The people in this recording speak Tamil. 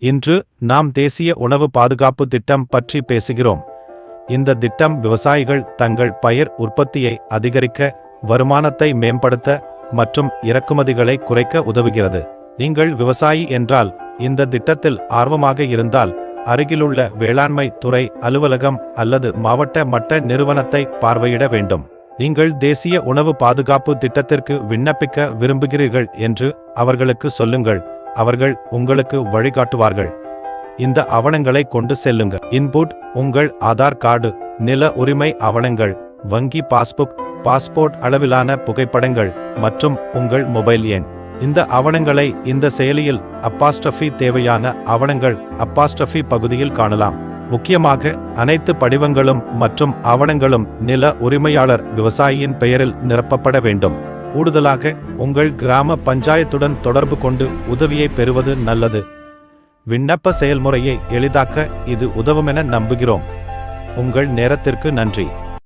இன்று நாம் தேசிய உணவு பாதுகாப்பு திட்டம் பற்றி பேசுகிறோம். இந்த திட்டம் விவசாயிகள் தங்கள் பயிர் உற்பத்தியை அதிகரிக்க, வருமானத்தை மேம்படுத்த மற்றும் இறக்குமதிகளை குறைக்க உதவுகிறது. நீங்கள் விவசாயி என்றால் இந்த திட்டத்தில் ஆர்வமாக இருந்தால் அருகிலுள்ள வேளாண்மை துறை அலுவலகம் அல்லது மாவட்ட மட்ட நிறுவனத்தை பார்வையிட வேண்டும். நீங்கள் தேசிய உணவு பாதுகாப்பு திட்டத்திற்கு விண்ணப்பிக்க விரும்புகிறீர்கள் என்று அவர்களுக்கு சொல்லுங்கள். அவர்கள் உங்களுக்கு வழிகாட்டுவார்கள். இந்த ஆவணங்களை கொண்டு செல்லுங்க. இன்புட்: உங்கள் ஆதார் கார்டு, நில உரிமை ஆவணங்கள், வங்கி பாஸ்புக், பாஸ்போர்ட் அளவிலான புகைப்படங்கள் மற்றும் உங்கள் மொபைல் எண். இந்த ஆவணங்களை இந்த செயலியில் அப்பாஸ்ட்ரஃபி தேவையான ஆவணங்கள் அப்பாஸ்ட்ரஃபி பகுதியில் காணலாம். முக்கியமாக அனைத்து படிவங்களும் மற்றும் ஆவணங்களும் நில உரிமையாளர் விவசாயியின் பெயரில் நிரப்பப்பட வேண்டும். கூடுதலாக உங்கள் கிராம பஞ்சாயத்துடன் தொடர்பு கொண்டு உதவியை பெறுவது நல்லது. விண்ணப்ப செயல்முறையை எளிதாக்க இது உதவுமென நம்புகிறோம். உங்கள் நேரத்திற்கு நன்றி.